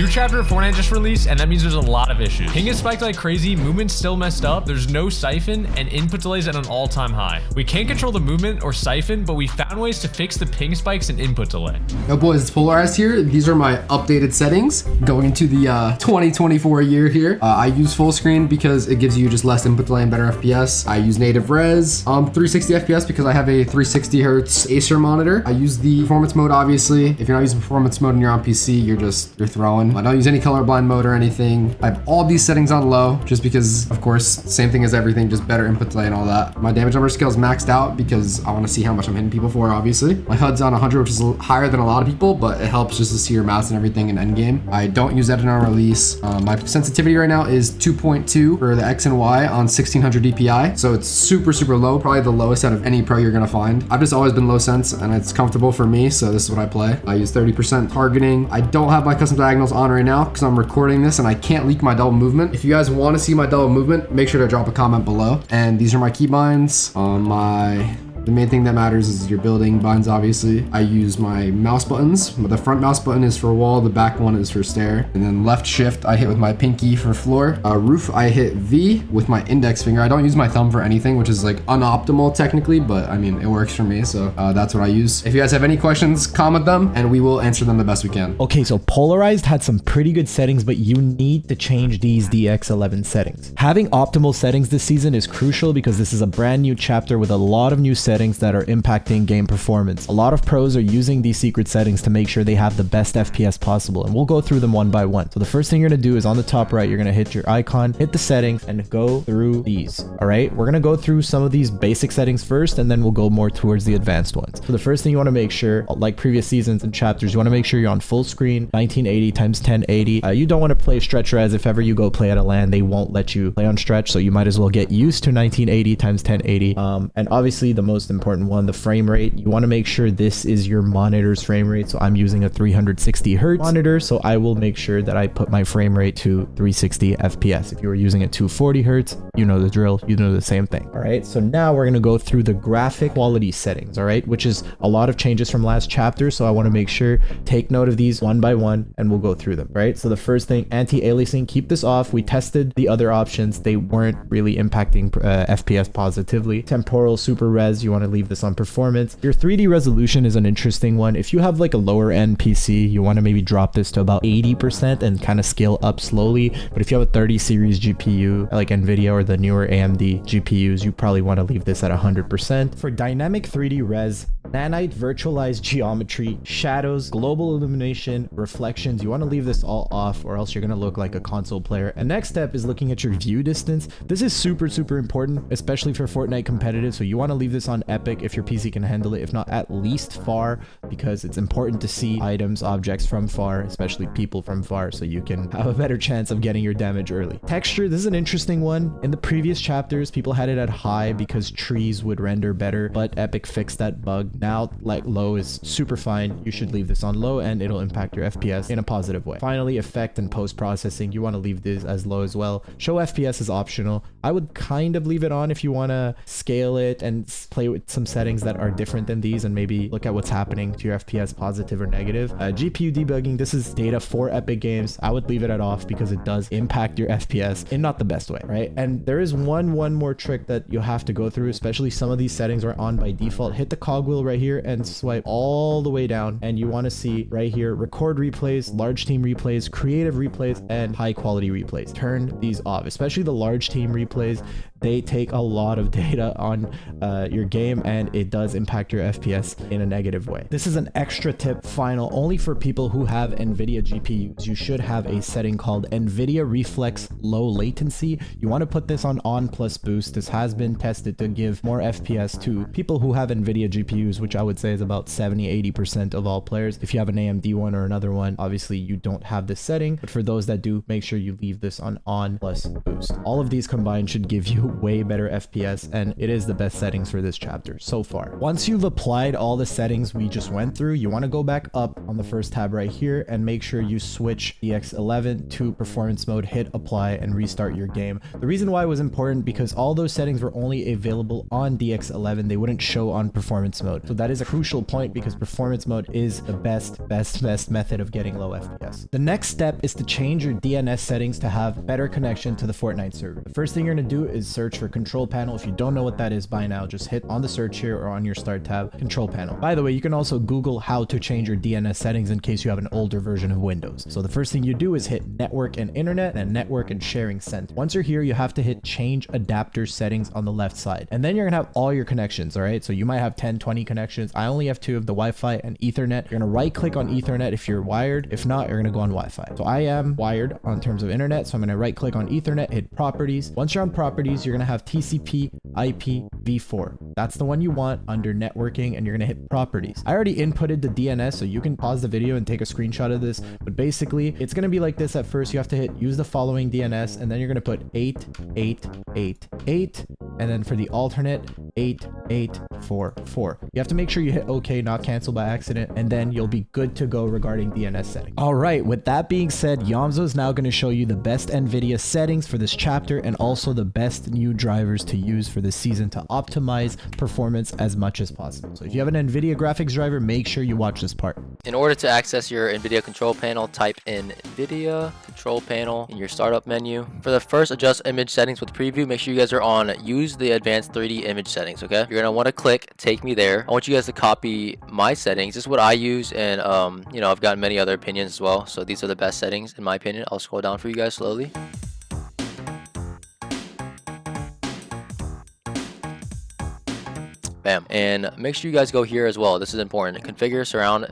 New chapter of Fortnite just released, and that means there's a lot of issues. Ping is spiked like crazy, movement's still messed up, there's no siphon, and input delays at an all-time high. We can't control the movement or siphon, but we found ways to fix the ping spikes and input delay. Yo boys, it's Polarized here. These are my updated settings going into the 2024 year here. I use full screen because it gives you just less input delay and better FPS. I use native res, 360 FPS because I have a 360 hertz Acer monitor. I use the performance mode, obviously. If you're not using performance mode and you're on PC, you're throwing. I don't use any colorblind mode or anything. I have all these settings on low just because, of course, same thing as everything, just better input delay and all that. My damage number scale is maxed out because I want to see how much I'm hitting people for, obviously. My HUD's on 100, which is higher than a lot of people, but it helps just to see your mouse and everything in endgame. I don't use edit on release. My sensitivity right now is 2.2 for the X and Y on 1600 DPI. So it's super, super low, probably the lowest out of any pro you're gonna find. I've just always been low sense and it's comfortable for me, so this is what I play. I use 30% targeting. I don't have my custom diagonals on right now because I'm recording this and I can't leak my double movement. If you guys want to see my double movement, make sure to drop a comment below. And these are my keybinds on my... The main thing that matters is your building binds, obviously. I use my mouse buttons. The front mouse button is for wall, the back one is for stair. And then left shift, I hit with my pinky for floor. Roof, I hit V with my index finger. I don't use my thumb for anything, which is like unoptimal technically, but I mean, it works for me. So that's what I use. If you guys have any questions, comment them and we will answer them the best we can. Okay, so Polarized had some pretty good settings, but you need to change these DX11 settings. Having optimal settings this season is crucial because this is a brand new chapter with a lot of new settings that are impacting game performance. A lot of pros are using these secret settings to make sure they have the best FPS possible, and we'll go through them one by one. So the first thing you're gonna do is on the top right, you're gonna hit your icon, hit the settings, and go through these. All right, we're gonna go through some of these basic settings first, and then we'll go more towards the advanced ones. So the first thing you wanna make sure, like previous seasons and chapters, you wanna make sure you're on full screen, 1980 times 1080. You don't wanna play stretch res. If ever you go play at a LAN, they won't let you play on stretch, so you might as well get used to 1980 times 1080. And obviously the most important one, the frame rate, you want to make sure this is your monitor's frame rate. So I'm using a 360 hertz monitor, so I will make sure that I put my frame rate to 360 FPS. If you were using a 240 hertz, you know the drill, you know the same thing. All right, so now we're going to go through the graphic quality settings, all right, which is a lot of changes from last chapter. So I want to make sure, take note of these one by one and we'll go through them, right? So the first thing, anti-aliasing, keep this off. We tested the other options. They weren't really impacting FPS positively. Temporal super res, you want to leave this on performance. Your 3D resolution is an interesting one. If you have like a lower end PC, you want to maybe drop this to about 80% and kind of scale up slowly. But if you have a 30 series GPU like Nvidia or the newer AMD GPUs, you probably want to leave this at 100%. For dynamic 3D res, nanite virtualized geometry, shadows, global illumination, reflections, you want to leave this all off or else you're going to look like a console player. And next step is looking at your view distance. This is super, super important, especially for Fortnite competitive. So you want to leave this on epic if your PC can handle it, if not at least far, because it's important to see items, objects from far, especially people from far, so you can have a better chance of getting your damage early. Texture, this is an interesting one. In the previous chapters, people had it at high because trees would render better, but Epic fixed that bug. Now, like low is super fine. You should leave this on low and it'll impact your FPS in a positive way. Finally, effect and post-processing, you want to leave this as low as well. Show FPS is optional. I would kind of leave it on if you want to scale it and play with some settings that are different than these and maybe look at what's happening to your FPS, positive or negative. GPU debugging, this is data for Epic Games. I would leave it at off because it does impact your FPS in not the best way, right? And there is one more trick that you have to go through, especially some of these settings are on by default. Hit the cogwheel right here and swipe all the way down, and you want to see right here, record replays, large team replays, creative replays, and high quality replays. Turn these off, especially the large team replays. They take a lot of data on your game and it does impact your FPS in a negative way. This is an extra tip, final, only for people who have Nvidia GPUs. You should have a setting called Nvidia Reflex Low Latency. You want to put this on plus boost. This has been tested to give more FPS to people who have Nvidia GPUs, which I would say is about 70-80% of all players. If you have an AMD one or another one, obviously you don't have this setting, but for those that do, make sure you leave this on plus boost. All of these combined should give you way better FPS, and it is the best settings for this chapter so far. Once you've applied all the settings we just went through, you want to go back up on the first tab right here and make sure you switch DX11 to performance mode, hit apply, and restart your game. The reason why it was important because all those settings were only available on DX11. They wouldn't show on performance mode. So that is a crucial point because performance mode is the best method of getting low FPS. The next step is to change your DNS settings to have better connection to the Fortnite server. The first thing you're going to do is search for control panel. If you don't know what that is by now, just hit on the search here or on your start tab, control panel. By the way, you can also Google how to change your DNS settings in case you have an older version of Windows. So the first thing you do is hit network and internet and network and sharing center. Once you're here, you have to hit change adapter settings on the left side. And then you're going to have all your connections, all right? So you might have 10, 20 connections. I only have 2 of the Wi-Fi and Ethernet. You're going to right click on Ethernet if you're wired. If not, you're going to go on Wi-Fi. So I am wired on terms of internet. So I'm going to right click on Ethernet, hit properties. Once you're on properties, you're going to have TCP IP v4. That's the one you want under networking, and you're going to hit properties. I already inputted the DNS, so you can pause the video and take a screenshot of this. But basically, it's going to be like this at first. You have to hit use the following DNS, and then you're going to put 8888, and then for the alternate 8844. You have to make sure you hit OK, not cancel by accident, and then you'll be good to go regarding DNS settings. All right, with that being said, Yamzo is now going to show you the best Nvidia settings for this chapter and also the best new drivers to use for this season to optimize performance as much as possible. So if you have an Nvidia Graphics driver, make sure you watch this part. In order to access your Nvidia control panel, type in Nvidia control panel in your startup menu. For the first adjust image settings with preview, make sure you guys are on use the advanced 3D image settings, okay? You're gonna want to click take me there. I want you guys to copy my settings. This is what I use, and you know, I've gotten many other opinions as well, so these are the best settings in my opinion. I'll scroll down for you guys slowly. Bam. And make sure you guys go here as well. This is important. Configure surround.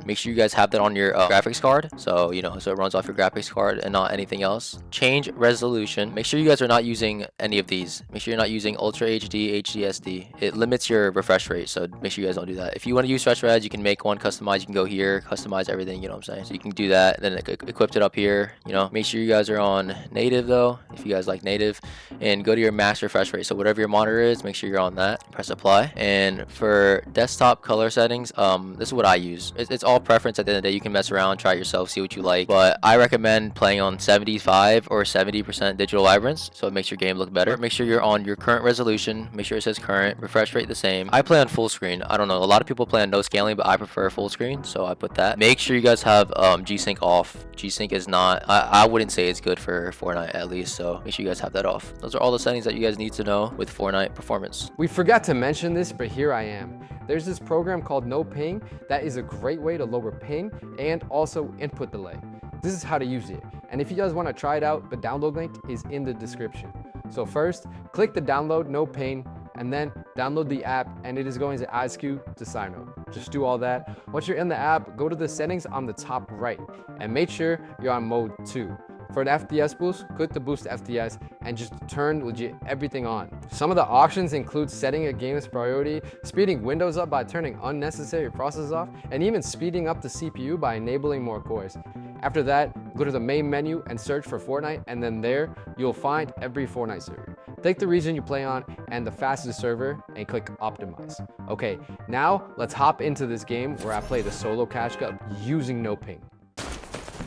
Make sure you guys have that on your graphics card. So, you know, so it runs off your graphics card and not anything else. Change resolution. Make sure you guys are not using any of these. Make sure you're not using Ultra HD, HDSD. It limits your refresh rate. So make sure you guys don't do that. If you want to use Stretch Res, you can make one customize. You can go here, customize everything. You know what I'm saying? So you can do that. Then equip it up here. You know, make sure you guys are on native though, if you guys like native, and go to your max refresh rate. So whatever your monitor is, make sure you're on that. Press apply. And for desktop color settings, this is what I use. It's all preference at the end of the day. You can mess around, try it yourself, see what you like, but I recommend playing on 75 or 70% digital vibrance, so it makes your game look better. Make sure you're on your current resolution. Make sure it says current. Refresh rate the same. I play on full screen. I don't know, a lot of people play on no scaling, but I prefer full screen, so I put that. Make sure you guys have G-Sync off. G-Sync is not, I wouldn't say it's good for Fortnite at least, so make sure you guys have that off. Those are all the settings that you guys need to know with Fortnite performance. We forgot to mention this, but here I am. There's this program called No Ping that is a great way to lower ping and also input delay. This is how to use it. And if you guys want to try it out, the download link is in the description. So first, click the download No Ping and then download the app, and it is going to ask you to sign up. Just do all that. Once you're in the app, go to the settings on the top right and make sure you're on mode 2. For the FPS boost, click the boost FPS and just turn legit everything on. Some of the options include setting a game's priority, speeding Windows up by turning unnecessary processes off, and even speeding up the CPU by enabling more cores. After that, go to the main menu and search for Fortnite, and then there, you'll find every Fortnite server. Take the region you play on and the fastest server and click optimize. Okay, now let's hop into this game where I play the solo cash cup using No Ping.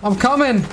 I'm coming.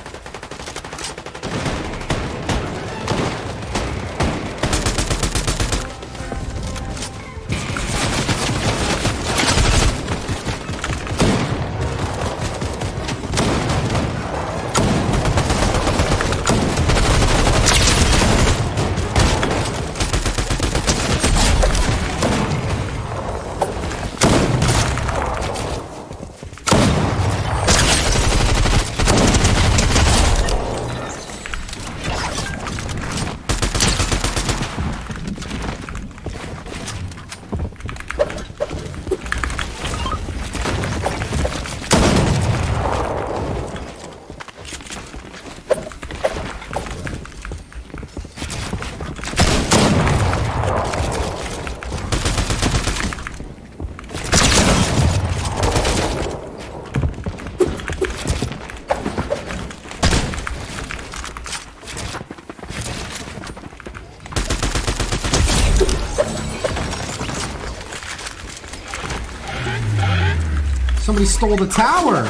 Somebody stole the tower.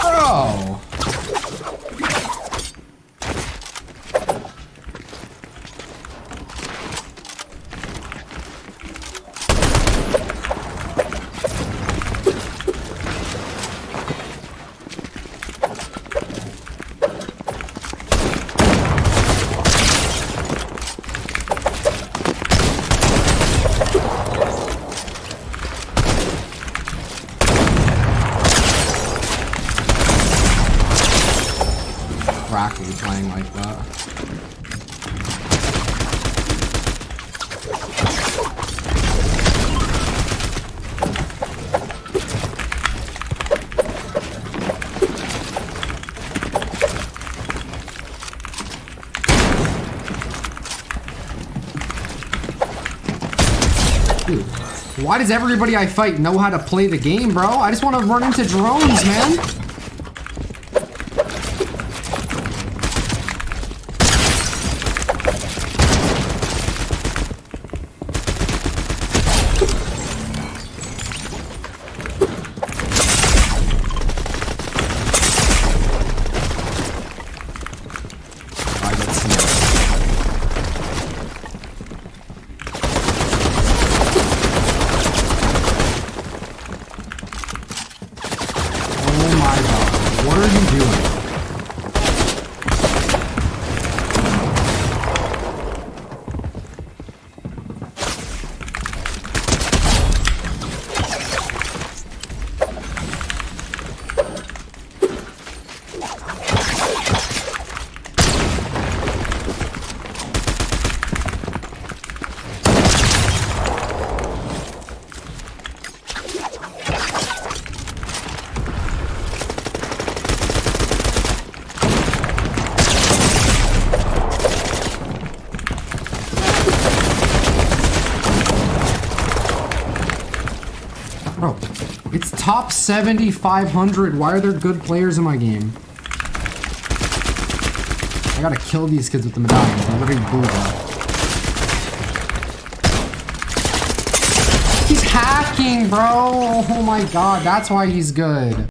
Bro. Crackly playing like that. Dude, why does everybody I fight know how to play the game, bro? I just want to run into drones, man. What are you doing? Bro, it's top 7,500. Why are there good players in my game? I gotta kill these kids with the medallions. They're literally bullshit. He's hacking, bro. Oh my god, that's why he's good.